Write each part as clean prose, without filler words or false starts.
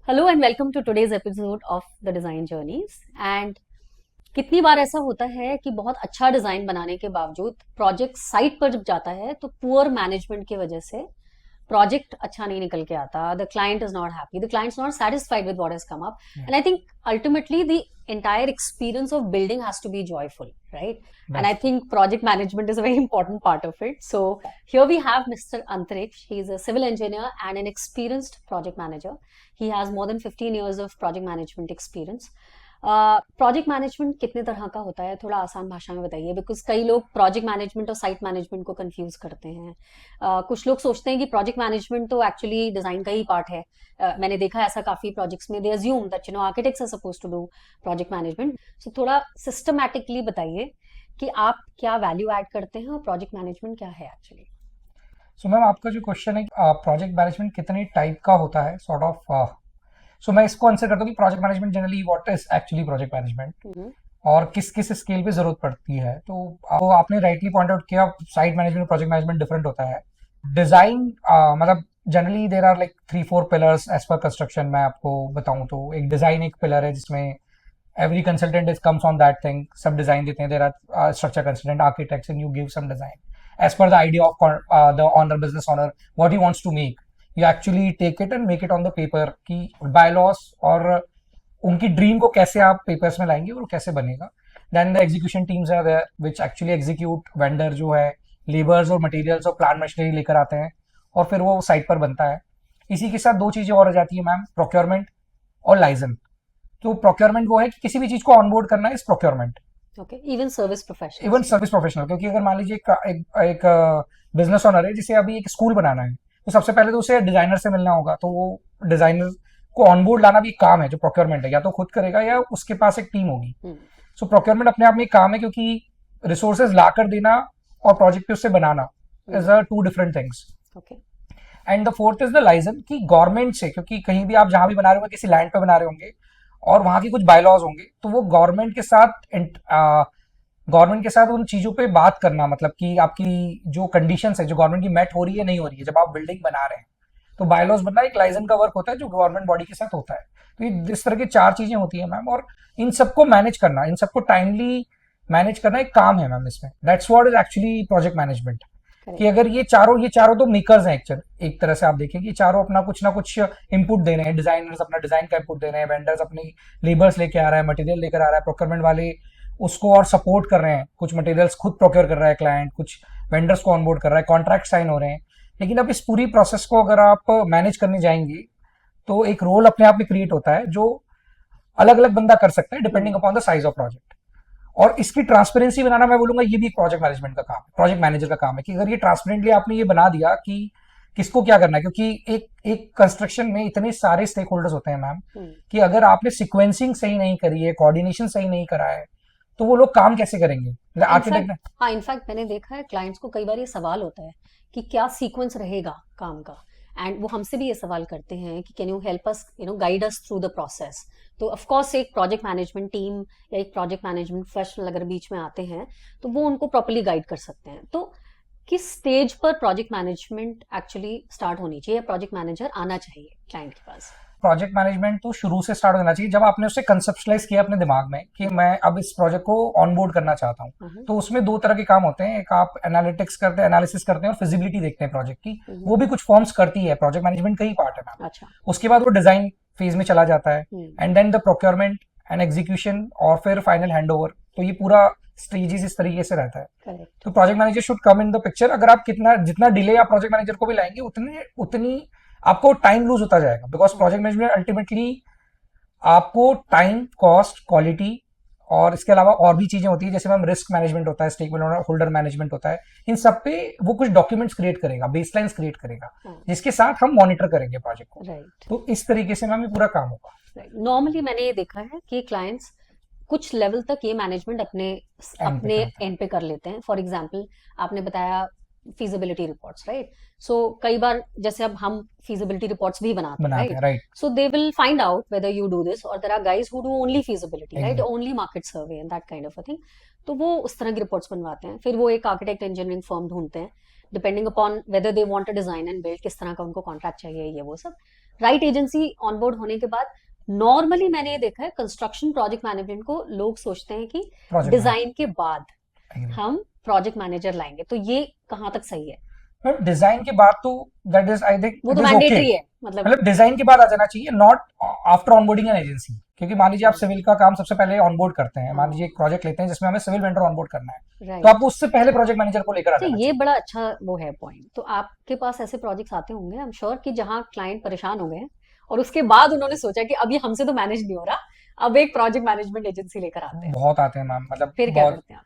Hello and welcome to today's episode of the design journeys. And कितनी बार ऐसा होता है कि बहुत अच्छा डिजाइन बनाने के बावजूद प्रोजेक्ट साइट पर जब जाता है तो पुअर मैनेजमेंट की वजह से प्रोजेक्ट अच्छा नहीं निकल के आता। The client is not happy, the client is not satisfied with what has come up. Yeah, And I think ultimately the entire experience of building has to be joyful, right? And I that's think project management is a very important part of it. So here we have Mr. Antariksh. He is a civil engineer and an experienced project manager. He has more than 15 years of project management experience. Project management कितने तरह का होता है, थोड़ा आसान भाषा में बताइए, बिकॉज कई लोग प्रोजेक्ट मैनेजमेंट और साइट मैनेजमेंट को कंफ्यूज करते हैं। कुछ लोग सोचते हैं कि प्रोजेक्ट मैनेजमेंट तो एक्चुअली डिजाइन का ही पार्ट है। मैंने देखा है ऐसा काफी प्रोजेक्ट्स में, they assume that architects are supposed to do project management. So थोड़ा सिस्टमैटिकली बताइए कि आप क्या वैल्यू ऐड करते हैं और प्रोजेक्ट मैनेजमेंट क्या है एक्चुअली। सो मैम, आपका जो क्वेश्चन है प्रोजेक्ट मैनेजमेंट कितने टाइप का होता है सॉर्ट ऑफ। सो मैं इसको आंसर करता हूँ कि project management generally what is actually project management और किस किस स्केल पे जरूरत पड़ती है। तो आपने राइटली पॉइंट आउट किया, साइट मैनेजमेंट और प्रोजेक्ट मैनेजमेंट डिफरेंट होता है। डिजाइन मतलब generally there are like 3-4 pillars as per construction. मैं आपको बताऊं तो एक डिजाइन एक पिलर है जिसमें every consultant is comes on that thing, सब डिजाइन देते हैं। There are structure consultant, architects, and you give some design as per the idea of the owner, business owner, what he wants to make. You actually take it and make it on the paper कि bylaws और उनकी dream को कैसे आप papers में लाएंगे और वो कैसे बनेगा। Then the execution teams are there which actually execute. Vendor जो है लेबर्स और मटेरियल्स और प्लांट मशीनरी लेकर आते हैं और फिर वो साइट पर बनता है। इसी के साथ दो चीजें और आ जाती है मैम, प्रोक्योरमेंट और लाइसेंस। तो प्रोक्योरमेंट वो है कि किसी भी चीज को ऑनबोर्ड करना is procurement. Okay, even service even professionals. Service professional, क्योंकि अगर मान लीजिए एक बिजनेस ओनर है जिसे अभी एक स्कूल बनाना है, तो सबसे पहले तो उसे डिजाइनर से मिलना होगा। तो वो डिजाइनर को ऑनबोर्ड लाना भी एक काम है जो प्रोक्योरमेंट है, या तो खुद करेगा या उसके पास एक टीम होगी। सो प्रोक्योरमेंट अपने आप में एक काम है, क्योंकि रिसोर्सेज ला कर देना और प्रोजेक्ट पे उससे बनाना is a two different things. Okay. And the fourth is the licence कि गवर्नमेंट से, क्योंकि कहीं भी आप जहां भी बना रहे होंगे किसी लैंड पे बना रहे होंगे और वहां की कुछ बायलॉज होंगे, तो वो गवर्नमेंट के साथ उन चीजों पे बात करना, मतलब कि आपकी जो कंडीशंस है जो गवर्नमेंट की मेट हो रही है नहीं हो रही है जब आप बिल्डिंग बना रहे हैं, तो बायलॉज बनना एक लाइसेंस का वर्क होता है जो गवर्नमेंट बॉडी के साथ होता है। तो ये इस तरह की चार चीजें होती है मैम, और इन सबको मैनेज करना, इन सबको टाइमली मैनेज करना एक काम है मैम इसमें। That's what is actually project management. कि अगर ये चारों तो मेकर्स हैं एक तरह से आप देखें कि चारों अपना कुछ ना कुछ इनपुट दे रहे हैं। डिजाइनर्स अपना डिजाइन का इनपुट दे रहे हैं, वेंडर्स अपनी लेबर्स लेके आ रहा है, मटेरियल लेकर आ रहा है, प्रोक्योरमेंट वाले उसको और सपोर्ट कर रहे हैं, कुछ मटेरियल्स खुद प्रोक्योर कर रहा है क्लाइंट, कुछ वेंडर्स को ऑनबोर्ड कर रहा है, कॉन्ट्रैक्ट साइन हो रहे हैं। लेकिन अब इस पूरी प्रोसेस को अगर आप मैनेज करने जाएंगे तो एक रोल अपने आप में क्रिएट होता है जो अलग अलग बंदा कर सकता है depending upon the size of project. और इसकी ट्रांसपेरेंसी बनाना, मैं बोलूंगा ये भी प्रोजेक्ट मैनेजमेंट का काम है, प्रोजेक्ट मैनेजर का काम है कि अगर ये ट्रांसपेरेंटली आपने ये बना दिया कि किसको क्या करना है। क्योंकि एक एक कंस्ट्रक्शन में इतने सारे स्टेक होल्डर्स होते हैं मैम कि अगर आपने सिक्वेंसिंग सही नहीं करी है, कोऑर्डिनेशन सही नहीं करा है, तो वो लोग काम कैसे करेंगे आर्किटेक्ट ने। हाँ, इनफैक्ट मैंने देखा है क्लाइंट्स को कई बार ये सवाल होता है कि क्या सीक्वेंस रहेगा काम का। एंड वो हमसे भी ये सवाल करते हैं कि can you help us, guide us through the process. तो ऑफ कोर्स एक प्रोजेक्ट मैनेजमेंट टीम या एक प्रोजेक्ट मैनेजमेंट प्रोफेशनल अगर बीच में आते हैं तो वो उनको प्रॉपर्ली गाइड कर सकते हैं। तो किस स्टेज पर प्रोजेक्ट मैनेजमेंट एक्चुअली स्टार्ट होनी चाहिए, प्रोजेक्ट मैनेजर आना चाहिए क्लाइंट के पास? प्रोजेक्ट मैनेजमेंट तो शुरू से स्टार्ट होना चाहिए जब आपने उसे कंसेप्शलाइज किया अपने दिमाग में कि मैं अब इस प्रोजेक्ट को ऑनबोर्ड करना चाहता हूँ। तो उसमें दो तरह के काम होते हैं, एक आप एनालिटिक्स करते हैं, एनालिसिस करते हैं और फिजिबिलिटी देखते हैं प्रोजेक्ट की। वो भी कुछ फॉर्म्स करती है, प्रोजेक्ट मैनेजमेंट का ही पार्ट है मैम। अच्छा। उसके बाद वो डिजाइन फेज में चला जाता है, and then the procurement and execution और फिर फाइनल हैंडओवर। तो ये पूरा स्टेजेस इस तरीके से रहता है। करेक्ट। तो project manager should come in the picture. अगर आप जितना डिले आप प्रोजेक्ट मैनेजर को भी लाएंगे उतनी आपको टाइम लूज होता जाएगा, बिकॉज प्रोजेक्ट मैनेजमेंट अल्टीमेटली आपको टाइम, कॉस्ट, क्वालिटी और इसके अलावा और भी चीजें होती है, जैसे मैम रिस्क मैनेजमेंट होता है, स्टेक होल्डर मैनेजमेंट होता है। इन सब पे वो कुछ डॉक्यूमेंट्स क्रिएट करेगा, बेसलाइंस क्रिएट करेगा, जिसके साथ हम मॉनिटर करेंगे प्रोजेक्ट को। राइट। तो इस तरीके से मैम ये पूरा काम होगा। राइट। नॉर्मली मैंने ये देखा है कि क्लाइंट्स कुछ लेवल तक ये मैनेजमेंट अपने एंड पे अपने करता है। एंड पे कर लेते हैं। फॉर एग्जांपल आपने बताया फीजिबिलिटी रिपोर्ट्स, राइट? सो कई बार जैसे अब हम फीजिबिलिटी रिपोर्ट्स भी बनाते हैं, बनाते राइट? हैं, right. So they will find out whether you do this, और there are guys who do only feasibility, right? Exact. Only market survey and that kind of a thing. तो वो उस तरह की रिपोर्ट्स बनवाते हैं, फिर वो एक आर्किटेक्ट इंजीनियरिंग फर्म ढूंढते हैं depending upon whether they want a design and build, किस तरह का उनको कॉन्ट्रैक्ट चाहिए, ये वो सब। राइट एजेंसी ऑनबोर्ड होने के बाद नॉर्मली मैंने ये देखा है कंस्ट्रक्शन प्रोजेक्ट मैनेजमेंट को लोग सोचते हैं कि प्रोजेक्ट डिजाइन के बाद मैनेजर। हम प्रोजेक्ट मैनेजर लाएंगे, तो ये कहाँ तक सही है? मैम डिजाइन के बाद तो दैट इज आई थिंक वो इट तो इज ओके, मैंडेटरी है, मतलब मतलब डिजाइन के बाद आ जाना चाहिए, not after onboarding an agency. क्योंकि मान लीजिए आप सिविल का काम सबसे पहले ऑनबोर्ड करते हैं, मान लीजिए एक प्रोजेक्ट लेते हैं जिसमें हमें सिविल वेंडर ऑनबोर्ड करना है, तो राइट। आपको उससे पहले प्रोजेक्ट मैनेजर को लेकर आ तो जाना ये चाहिए। बड़ा अच्छा वो है पॉइंट। तो आपके पास ऐसे प्रोजेक्ट्स आते होंगे आई एम श्योर कि जहाँ क्लाइंट परेशान हो गए हैं और उसके बाद उन्होंने सोचा कि अब ये हमसे तो मैनेज नहीं हो रहा, अब एक प्रोजेक्ट मैनेजमेंट एजेंसी लेकर आते हैं। बहुत आते हैं मैम, मतलब फिर क्या बहुत। करते हैं आप?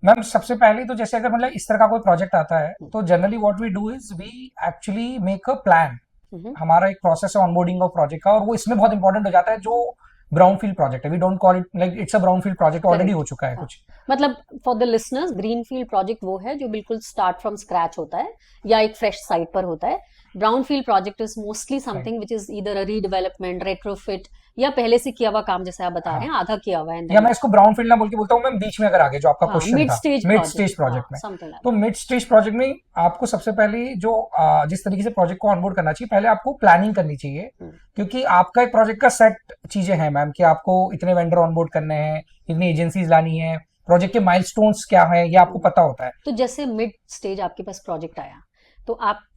मैम सबसे पहले तो जैसे अगर मतलब इस तरह का कोई प्रोजेक्ट आता है हम्म, तो generally what we do is we actually make a plan. हम्म, हमारा एक प्रोसेस है ऑनबोर्डिंग ऑफ प्रोजेक्ट का, और वो इसमें बहुत इंपॉर्टेंट हो जाता है जो ब्राउन फील्ड प्रोजेक्ट है। We don't call it like it's a brown field project, already हो करेक्ट। चुका है हाँ, कुछ। मतलब for the listeners, greenfield project वो है जो बिल्कुल स्टार्ट फ्रॉम स्क्रैच होता है या एक फ्रेश साइट पर होता है। Brownfield project is mostly right, something which is either a redevelopment, retrofit, या पहले से किया हुआ काम जैसे आप बता रहे हैं हाँ, आधा किया हुआ है या देन। मैं इसको ब्राउन फील्ड ना बोल के बोलता हूँ मैम बीच में, अगर आगे जो आपका हाँ, क्वेश्चन मिड था स्टेज मिड प्रोजेक्ट, स्टेज हाँ, प्रोजेक्ट में। समथिंग लाइक तो दैट। मिड स्टेज प्रोजेक्ट में आपको सबसे पहले जो जिस तरीके से प्रोजेक्ट को ऑनबोर्ड करना चाहिए, पहले आपको प्लानिंग करनी चाहिए। क्योंकि आपका एक प्रोजेक्ट का सेट चीजें हैं मैम, कि आपको इतने वेंडर ऑनबोर्ड करने हैं, इतनी एजेंसीज लानी है, प्रोजेक्ट के माइलस्टोन्स क्या हैं, ये आपको पता होता है। तो जैसे मिड स्टेज आपके पास प्रोजेक्ट आया, तो आप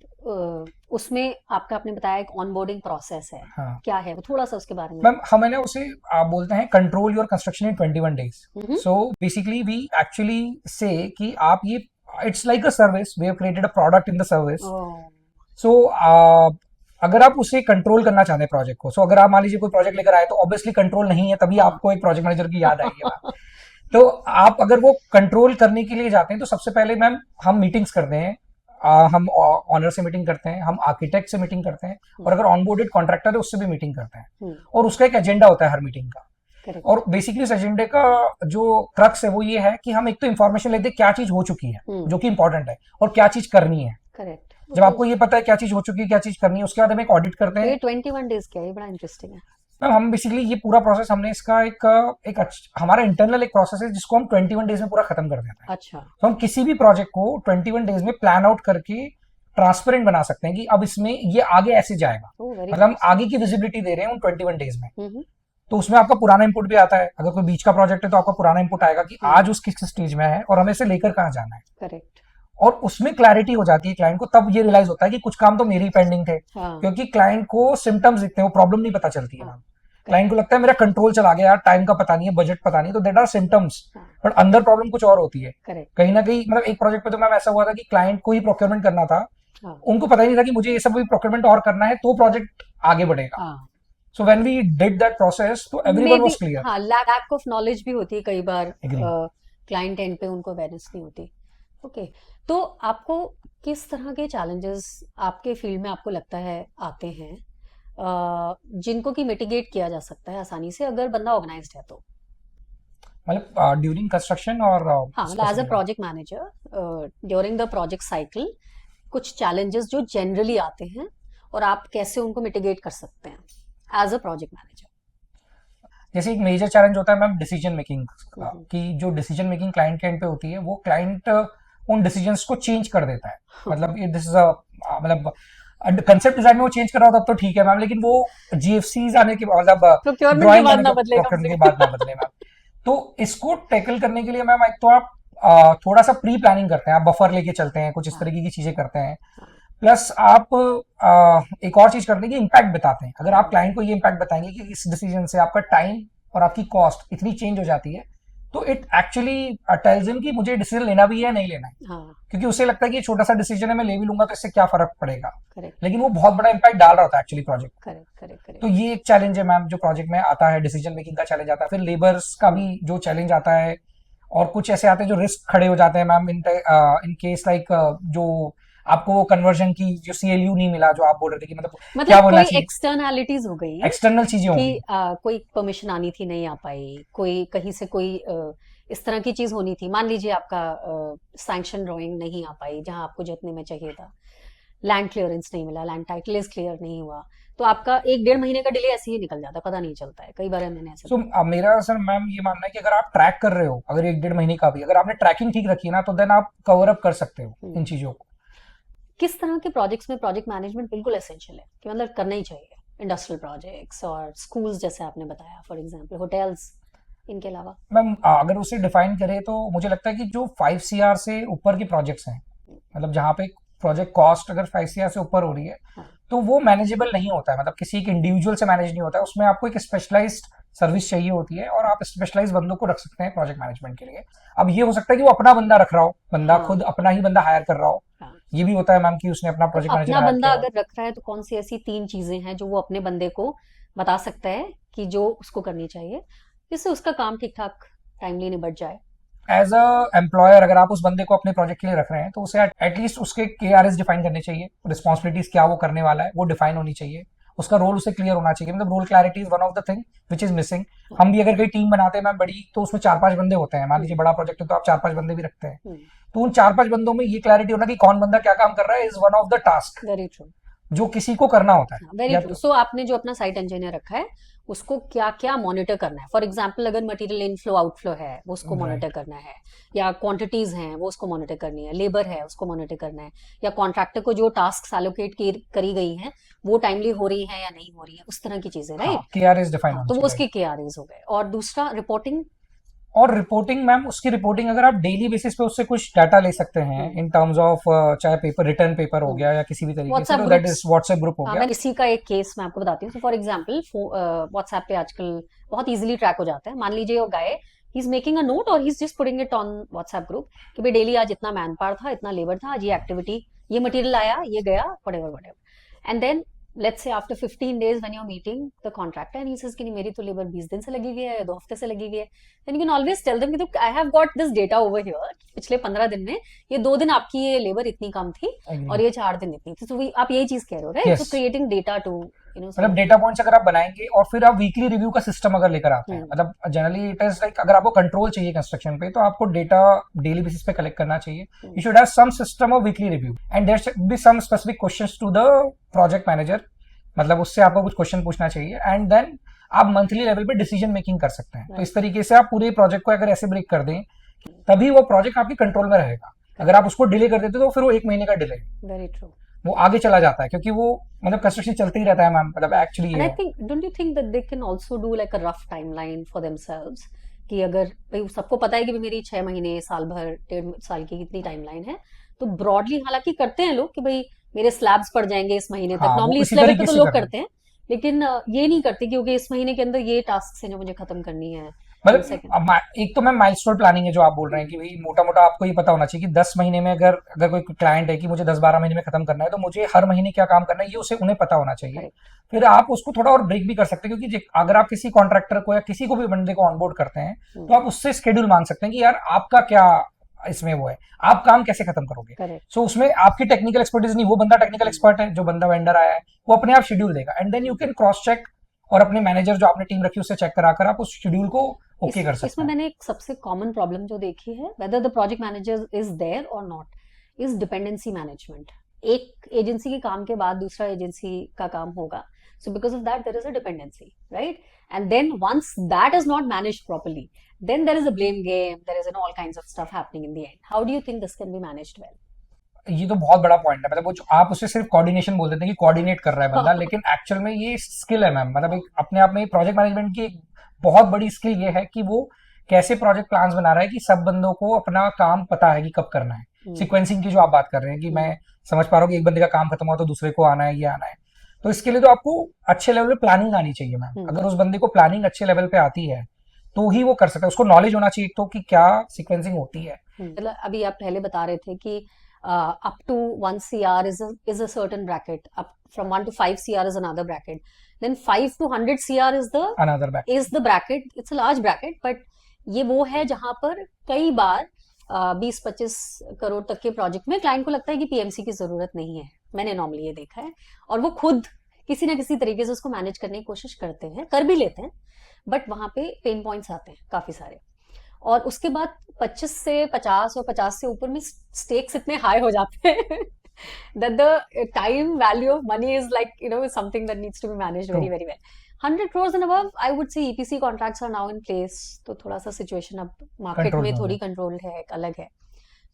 उसमें आपका आपने बताया एक ऑनबोर्डिंग प्रोसेस है, हाँ क्या है वो, थोड़ा सा उसके बारे में। मैम, हमें ना उसे आप बोलते हैं control your construction in 21 days. Hmm. So basically we actually say कि आप ये it's like a service, we have created a product in the service. Oh, so अगर आप उसे कंट्रोल करना चाहते हैं प्रोजेक्ट को, सो अगर आप मान लीजिए कोई प्रोजेक्ट लेकर आए तो ऑब्वियसली कंट्रोल नहीं है, तभी हाँ। आपको एक प्रोजेक्ट मैनेजर की याद आएगी मैम। तो आप अगर वो कंट्रोल करने के लिए जाते हैं तो सबसे पहले मैम हम मीटिंग्स करते हैं। हम ऑनर से मीटिंग करते हैं, हम आर्किटेक्ट से मीटिंग करते हैं, और अगर ऑनबोर्डेड कॉन्ट्रैक्टर है उससे भी मीटिंग करते हैं। और उसका एक एजेंडा होता है हर मीटिंग का। करेक्ट। और बेसिकली इस एजेंडे का जो क्रक्स है वो ये है कि हम एक तो इन्फॉर्मेशन लेते हैं क्या चीज हो चुकी है जो कि इंपॉर्टेंट है, और क्या चीज करनी है। करेक्ट। जब आपको ये पता है क्या चीज हो चुकी है, क्या चीज करनी है, उसके बाद हम एक ऑडिट करते ये हैं। 21 डेज क्या है, ये बड़ा इंटरेस्टिंग है। मैम हम बेसिकली ये पूरा प्रोसेस हमने इसका हमारा इंटरनल एक प्रोसेस है जिसको हम 21 डेज में पूरा खत्म कर देते हैं। अच्छा। तो हम किसी भी प्रोजेक्ट को 21 डेज में प्लान आउट करके ट्रांसपेरेंट बना सकते हैं कि अब इसमें ये आगे ऐसे जाएगा। ओह, वेरी मतलब हम इंटरेस्टिंग। आगे की विजिबिलिटी दे रहे हैं उन 21 डेज में। हम्म, तो उसमें आपका पुराना इनपुट भी आता है, अगर कोई बीच का प्रोजेक्ट है तो आपका पुराना इनपुट आएगा कि आज उस किस स्टेज में है और हमें इसे लेकर कहाँ जाना है। करेक्ट। और उसमें क्लैरिटी हो जाती है क्लाइंट को, तब ये रियलाइज होता है कि कुछ काम तो मेरी पेंडिंग थे। हाँ, क्योंकि क्लाइंट को सिम्टम्स दिखते हैं, वो प्रॉब्लम नहीं पता चलती है हाँ, मैम। क्लाइंट को लगता है मेरा कंट्रोल चला गया यार, टाइम का पता नहीं है, बजट पता नहीं, तो देट आर सिम्टम्स। हाँ, बट अंदर प्रॉब्लम कुछ और होती है। करेक्ट। कहीं ना कहीं मतलब एक प्रोजेक्ट पे तो मैम ऐसा हुआ था कि क्लाइंट को ही प्रोक्योरमेंट करना था, हाँ, उनको पता ही नहीं था कि मुझे ये सब भी प्रोक्योरमेंट और करना है तो प्रोजेक्ट आगे बढ़ेगा। हाँ, so when we did that process तो may everyone be, was clear. हाँ, लैक ऑफ नॉलेज भी होती है कई बार, एग्री। क्लाइंट एंड पे उनको अवेयरनेस नहीं होती। ओके। तो आपको किस तरह के चैलेंजेस आपके फील्ड में आपको लगता है आते हैं, जिनको कि मिटिगेट किया जा सकता है आसानी से अगर बंदा ऑर्गेनाइज्ड है तो? मतलब ड्यूरिंग कंस्ट्रक्शन और हाँ, मतलब as a project manager during the project cycle कुछ चैलेंजेस जो जनरली आते हैं और आप कैसे उनको मिटिगेट कर सकते हैं एज अ प्रोजेक्ट मैनेजर? जैसे एक मेजर चैलेंज होता है मैम डिसीजन मेकिंग का, हम्म। कि जो डिसीजन मेकिंग क्लाइंट के एंड पे होती है वो क्लाइंट उन डिसीजंस को चेंज कर देता है। मतलब ये दिस इज मतलब कंसेप्ट डिजाइन में वो चेंज कर रहा होता तब तो ठीक है मैम, लेकिन वो जीएफसीज आने के मतलब प्रोक्योरमेंट के ड्राइंग बाद आने ना के बदले कम प्रोक्योरमेंट से के कम। बाद ना बदले मैम। तो इसको टैकल करने के लिए मैम एक तो आप थोड़ा सा प्री प्लानिंग करते हैं, आप बफर लेके चलते हैं, कुछ इस हाँ, तरीके की चीजें करते हैं। हाँ, प्लस आप एक और चीज करते हैं कि इम्पैक्ट बताते हैं। अगर आप क्लाइंट को ये इम्पैक्ट बताएंगे कि इस डिसीजन से आपका टाइम और आपकी कॉस्ट इतनी चेंज हो जाती है, तो इट एक्चुअली टेल्स हिम कि मुझे डिसीजन लेना भी है नहीं लेना है। हाँ, क्योंकि उसे लगता है कि ये छोटा सा डिसीजन है, मैं ले भी लूंगा तो इससे क्या फर्क पड़ेगा, करेक्ट, लेकिन वो बहुत बड़ा इम्पैक्ट डाल रहा होता है एक्चुअली प्रोजेक्ट। करेक्ट, करेक्ट, तो करेक्ट। ये एक चैलेंज है मैम जो प्रोजेक्ट में आता है, डिसीजन मेकिंग का चैलेंज आता है। फिर लेबर्स का भी जो चैलेंज आता है, और कुछ ऐसे आते हैं जो रिस्क खड़े हो जाते हैं मैम इन केस लाइक जो आपको वो कन्वर्जन की जो सीएलयू नहीं मिला, जो आप बोल रहे थे कि मतलब क्या मतलब बोलना कोई चाहिए, एक्सटर्नैलिटीज हो गई एक्सटर्नल चीजें कि होंगी। कोई परमिशन आनी थी नहीं आ पाई, कोई कहीं से कोई इस तरह की चीज होनी थी, मान लीजिए आपका सैंक्शन ड्राइंग नहीं आ पाई जहां आपको जितने में चाहिए था, लैंड क्लियरेंस नहीं मिला, लैंड टाइटल इज क्लियर नहीं हुआ, तो आपका 1-1.5 महीने का डिले ऐसे ही निकल जाता है, पता नहीं चलता है, कई बार मैंने ऐसे सो मेरा सर मैम ये मानना है कि अगर आप ट्रैक कर रहे हो, अगर 1-1.5 महीने का भी अगर आपने ट्रैकिंग ठीक रखी है ना, तो देन आप कवर अप कर सकते हो इन चीजों को। किस तरह के प्रोजेक्ट्स में प्रोजेक्ट मैनेजमेंट बिल्कुल एसेंशियल है कि मतलब करना ही चाहिए? इंडस्ट्रियल प्रोजेक्ट्स और स्कूल्स जैसे आपने बताया, फॉर एग्जांपल होटल्स, इनके अलावा? मैम अगर उसे डिफाइन करें तो मुझे लगता है कि जो 5 CR से ऊपर के प्रोजेक्ट्स हैं, मतलब जहाँ पे प्रोजेक्ट कॉस्ट अगर 5 CR से ऊपर हो रही है, हाँ। तो वो मैनेजेबल नहीं होता है, मतलब किसी एक इंडिविजुअल से मैनेज नहीं होता है, उसमें आपको एक स्पेशलाइज्ड सर्विस चाहिए होती है और आप स्पेशलाइज्ड बंदों को रख सकते हैं प्रोजेक्ट मैनेजमेंट के लिए। अब ये हो सकता है कि वो अपना बंदा रख रहा हो, बंदा हाँ। खुद अपना ही बंदा हायर कर रहा हो। हाँ। ये भी होता है मैम कि उसने अपना तो प्रोजेक्ट मैनेजर अपना हायर बंदा किया हो। अगर रख रहा है तो कौन सी ऐसी 3 चीजें हैं जो वो अपने बंदे को बता सकता है कि जो उसको करनी चाहिए, जिससे उसका काम ठीक ठाक टाइमली निबट जाए? एज अ एम्प्लॉयर अगर आप उस बंदे को अपने प्रोजेक्ट के लिए रख रहे हैं तो उसे एटलीस्ट उसके KRS डिफाइन करने चाहिए, रिस्पॉन्सिबिलिटीज क्या वो करने वाला है वो डिफाइन होनी चाहिए, उसका रोल उसे क्लियर होना चाहिए, मतलब role clarity is one of the thing which is missing. हम भी अगर कोई टीम बनाते हैं मैम बड़ी, तो उसमें 4-5 बंदे होते हैं, मान लीजिए बड़ा प्रोजेक्ट है तो आप 4-5 बंदे भी रखते हैं, हम्म। तो उन 4-5 बंदों में ये क्लैरिटी होना कि कौन बंदा क्या काम कर रहा है is one of the task very true. जो किसी को करना होता है। वेरी या ट्रू। तो सो आपने जो अपना साइट इंजीनियर रखा है उसको क्या क्या मॉनिटर करना है? फॉर एग्जाम्पल अगर मटेरियल इनफ्लो आउटफ्लो है वो उसको मॉनिटर राइट, करना है, या क्वांटिटीज हैं वो उसको मॉनिटर करनी है, लेबर है उसको मॉनिटर करना है, या कॉन्ट्रैक्टर को जो टास्क एलोकेट करी गई हैं वो टाइमली हो रही है या नहीं हो रही है, उस तरह की चीजें, हाँ, राइट? KRS डिफाइन हाँ, होना तो वो चाहिए, उसके राइट। केआरएस हो गए। और दूसरा रिपोर्टिंग। और रिपोर्टिंग मैम, उसकी रिपोर्टिंग अगर आप डेली बेसिस पे उससे कुछ डाटा ले सकते हैं हम्म। इन टर्म्स ऑफ चाहे पेपर रिटर्न पेपर हो हम्म। गया या किसी भी तरीके से, व्हाट्सएप तो that groups. Is WhatsApp group हो हाँ, गया। मैं इसी का एक केस मैं आपको बताती हूँ। सो फॉर एग्जाम्पल व्हाट्सएप पे आजकल बहुत इजीली ट्रैक हो जाता है। मान लीजिए वो guy he is making a note और he is just putting it on WhatsApp group कि भाई डेली आज इतना मैन पावर था, इतना लेबर था, आज ये एक्टिविटी, ये मटेरियल आया, ये गया, whatever. And then let's say after 15 days when you're meeting the contractor and he says कि नहीं मेरी तो लेबर 20 दिन से लगी हुई है, 2 हफ्ते से लगी हुई है, then you can always tell them कि तो I have got this data over here, पिछले 15 दिन में ये 2 दिन आपकी ये लेबर इतनी कम थी और ये 4 दिन इतनी थी। तो आप यही चीज कह रहे हो, right? Yes, so creating data to मतलब डेटा पॉइंट्स अगर आप बनाएंगे और फिर आप वीकली रिव्यू का सिस्टम अगर लेकर आते हैं, मतलब जनरली इट इज लाइक अगर आपको कंट्रोल चाहिए कंस्ट्रक्शन पे तो आपको डेटा डेली बेसिस पे कलेक्ट करना चाहिए। You should have some system of weekly review and there should be some specific questions to the project manager, मतलब उससे आपको कुछ क्वेश्चन पूछना चाहिए एंड देन आप मंथली लेवल पे डिसीजन मेकिंग कर सकते हैं। तो इस तरीके से आप पूरे प्रोजेक्ट को अगर ऐसे ब्रेक कर दें तभी वो प्रोजेक्ट आपके कंट्रोल में रहेगा। अगर आप उसको डिले कर देते तो फिर वो 1 महीने का डिले, वेरी ट्रू, वो आगे चला जाता है क्योंकि वो मतलब कंस्ट्रक्शन चलते ही रहता है मैम, मतलब एक्चुअली एंड ये आई है। Think don't you think that they can also do like a rough timeline for themselves कि अगर भाई सबको पता है कि मेरी 6 महीने, साल भर, 1.5 साल की कितनी टाइमलाइन है, तो ब्रॉडली हालांकि करते हैं लोग कि भाई मेरे स्लैब्स पड़ जाएंगे इस महीने तक, हाँ, वो नॉर्मली इस इसी लेवल पे तरीके तो से लोग कर रहे हैं। करते हैं, लेकिन ये नहीं करते क्योंकि इस महीने के अंदर ये टास्क है जो मुझे खत्म करनी है। मतलब एक तो मैम माइलस्टोन प्लानिंग है जो आप बोल रहे हैं कि भाई मोटा मोटा आपको ये पता होना चाहिए कि 10 महीने में अगर अगर कोई क्लाइंट है कि मुझे 10-12 महीने में खत्म करना है तो मुझे हर महीने क्या काम करना है ये उसे उन्हें पता होना चाहिए। करेक्ट। फिर आप उसको थोड़ा और ब्रेक भी कर सकते हैं क्योंकि अगर आप किसी कॉन्ट्रैक्टर को या किसी को भी बंदे को ऑनबोर्ड करते हैं तो आप उससे शेड्यूल मांग सकते हैं कि यार आपका क्या इसमें वो है, आप काम कैसे खत्म करोगे। करेक्ट। सो उसमें आपकी टेक्निकल एक्सपर्टीज नहीं, वो बंदा टेक्निकल एक्सपर्ट है, जो बंदा वेंडर आया है वो अपने आप शेड्यूल देगा and then you can cross check और अपने मैनेजर जो आपने टीम रखी उससे चेक कराकर आप उस शेड्यूल को ओके कर सकते इसमें हैं। मैंने एक सबसे कॉमन प्रॉब्लम जो देखी है, whether the project manager is there और नॉट, इज डिपेंडेंसी मैनेजमेंट। एक एजेंसी के काम के बाद दूसरा एजेंसी का काम होगा, so because of that there is a dependency, right? And then once that is not managed properly, then there is a blame game, there is all kinds of stuff happening in the end. How do you think this can be managed well? ये तो बहुत बड़ा point है, मतलब वो जो आप उसे सिर्फ कोऑर्डिनेशन बोल देते हैं कि कोऑर्डिनेट कर रहा है बंदा, लेकिन एक्चुअल में ये स्किल है मैम, मतलब एक अपने आप में प्रोजेक्ट मैनेजमेंट की एक बहुत बड़ी स्किल ये है कि वो कैसे प्रोजेक्ट प्लान्स बना रहा है कि सब बंदों को अपना काम पता है कि कब करना है। सीक्वेंसिंग की जो आप बात कर रहे हैं कि मैं समझ पा रहा हूँ कि एक बंदे का काम खत्म हुआ तो दूसरे को आना है, ये आना है, तो इसके लिए तो आपको अच्छे लेवल पे प्लानिंग आनी चाहिए मैम। अगर उस बंदे को प्लानिंग अच्छे लेवल पे आती है तो ही वो कर सकता है, उसको नॉलेज होना चाहिए तो कि क्या सीक्वेंसिंग होती है। मतलब अभी आप पहले बता रहे थे कि up to 1 CR is a certain bracket, up from 1 to 5 CR is another bracket, then 5 to 100 CR is another back the bracket. It's a large bracket, but ये वो है जहां पर कई बार 20-25 करोड़ तक के प्रोजेक्ट में क्लाइंट को लगता है कि पीएमसी की जरूरत नहीं है। मैंने नॉर्मली ये देखा है, और वो खुद किसी ना किसी तरीके से उसको मैनेज करने की कोशिश करते हैं, कर भी लेते हैं, बट वहां पे पेन पॉइंट्स आते हैं काफी सारे। और उसके बाद 25 से 50 और 50 से ऊपर में स्टेक्स इतने हाई हो जाते हैं that the time value of money is like something that needs to be managed very very well. 100 crores and above, I would say EPC contracts are now in place, तो थोड़ा सा situation अब market में थोड़ी control है, एक अलग है।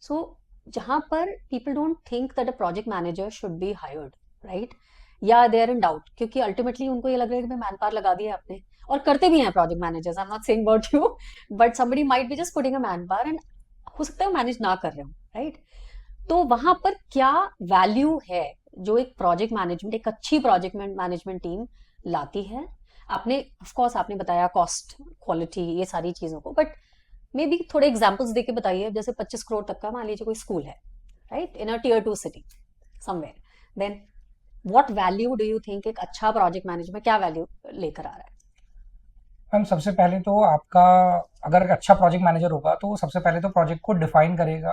सो जहां पर people don't think that a project manager should be hired, right? या they are in doubt, क्योंकि अल्टीमेटली उनको ये लग रहा है कि भाई मैन पावर लगा दिया आपने, और करते भी हैं project managers, I am not saying about you, but somebody might be just putting a man power and हो सकता है वो मैनेज ना कर रहे हो, राइट? तो वहां पर क्या वैल्यू है जो एक प्रोजेक्ट मैनेजमेंट, एक अच्छी प्रोजेक्ट मैनेजमेंट टीम लाती है? आपने ऑफ कोर्स आपने बताया कॉस्ट, क्वालिटी, ये सारी चीजों को, बट मे बी थोड़े एग्जांपल्स देके बताइए। जैसे 25 करोड़ तक का मान लीजिए कोई स्कूल है, right, in a tier 2 city somewhere, then what value do you think एक अच्छा प्रोजेक्ट मैनेजमेंट क्या वैल्यू लेकर आ रहा है? मैम सबसे पहले तो आपका, अगर एक अच्छा प्रोजेक्ट मैनेजर होगा तो वो सबसे पहले तो प्रोजेक्ट को डिफाइन करेगा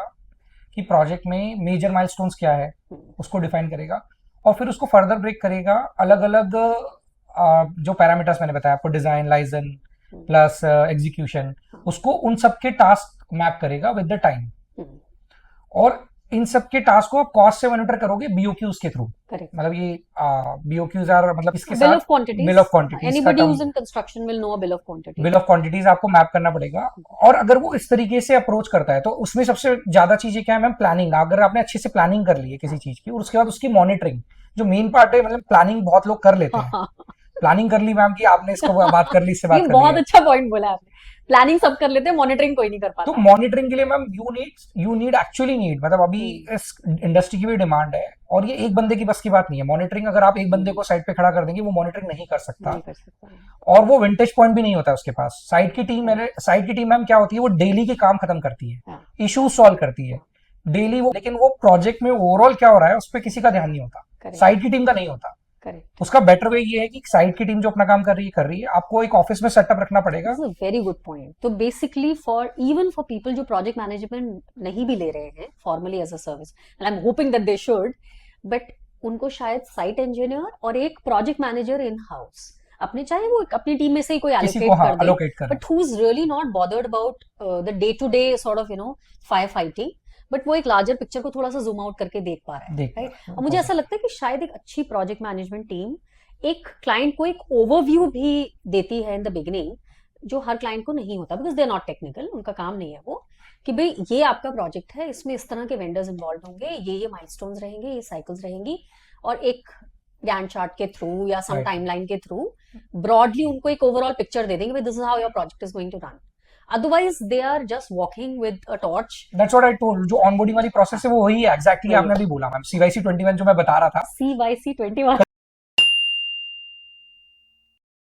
कि प्रोजेक्ट में मेजर माइलस्टोन्स क्या है, उसको डिफाइन करेगा, और फिर उसको फर्दर ब्रेक करेगा अलग अलग जो पैरामीटर्स मैंने बताया आपको, डिजाइन, लाइजन प्लस एग्जीक्यूशन, उसको उन सब के टास्क मैप करेगा विद द टाइम, और इन सब के टास्क को आप कॉस्ट से मॉनिटर करोगे बीओक्यूज के थ्रू। करेक्ट, मतलब ये बीओक्यूज आर मतलब इसके बिल साथ of quantities, bill of quantities का anybody term, who's in construction will know a bill of quantity। Bill of quantities आपको मैप करना पड़ेगा। और अगर वो इस तरीके से अप्रोच करता है तो उसमें सबसे ज्यादा चीजें क्या है मैम, प्लानिंग। अगर आपने अच्छे से प्लानिंग कर ली है किसी चीज की, और उसके बाद उसकी मॉनिटरिंग, जो मेन पार्ट है, मतलब प्लानिंग बहुत लोग कर लेते हैं, प्लानिंग कर ली मैम कि आपने इसको बात कर ली, इससे बात ये कर बहुत ली, अच्छा पॉइंट बोला आपने, प्लानिंग सब कर लेते हैं, मॉनिटरिंग कोई नहीं कर तो पाता। मॉनिटरिंग के लिए ma'am you need actually need, मतलब अभी इस इंडस्ट्री की भी डिमांड है, और ये एक बंदे की बस की बात नहीं है मॉनिटरिंग। अगर आप एक बंदे को साइड पे खड़ा कर देंगे, वो मॉनिटरिंग नहीं कर सकता, नहीं कर सकता। और वो विंटेज पॉइंट भी नहीं होता है उसके पास। साइड की टीम मैम क्या होती है, वो डेली के काम खत्म करती है, हाँ, इश्यूज सॉल्व करती है डेली वो, लेकिन वो प्रोजेक्ट में ओवरऑल क्या हो रहा है उस पर किसी का ध्यान नहीं होता, करेक्ट, साइड की टीम का नहीं होता। करेक्ट। उसका बेटर वे ये है कि साइड की टीम जो अपना काम कर रही है, आपको एक ऑफिस में सेटअप रखना पड़ेगा। This is a very good point. तो basically for even for people जो प्रोजेक्ट मैनेजमेंट नहीं भी ले रहे हैं formally as a service, and I am hoping that they should, but उनको शायद साइट इंजीनियर और एक प्रोजेक्ट मैनेजर इन हाउस अपने, चाहे वो अपनी टीम में से ही कोई किसी एलोकेट को हाँ कर दे, अलोकेट कर, but who is really not bothered about the day to day sort of fire fighting, but वो एक लार्जर पिक्चर को थोड़ा सा जूम आउट करके देख पा रहा है, देख राइट? और मुझे ऐसा लगता है कि शायद एक अच्छी प्रोजेक्ट मैनेजमेंट टीम एक क्लाइंट को एक ओवरव्यू भी देती है इन द बिगिनिंग, जो हर क्लाइंट को नहीं होता, because they are not technical, उनका काम नहीं है वो, कि भाई ये आपका प्रोजेक्ट है, इसमें इस तरह के वेंडर्स इन्वॉल्व होंगे, ये माइलस्टोन्स रहेंगे, ये साइकिल्स रहेंगी, और एक गैंट चार्ट के थ्रू या सम Right. टाइमलाइन के थ्रू ब्रॉडली उनको एक ओवरऑल पिक्चर दे देंगे, this is how your project is going to run. Otherwise they are just walking with a torch. That's what I told, जो onboarding वाली process है वो वही है एग्जैक्टली, आपने अभी बोला मैम, CYC 21 जो मैं बता रहा था, CYC 21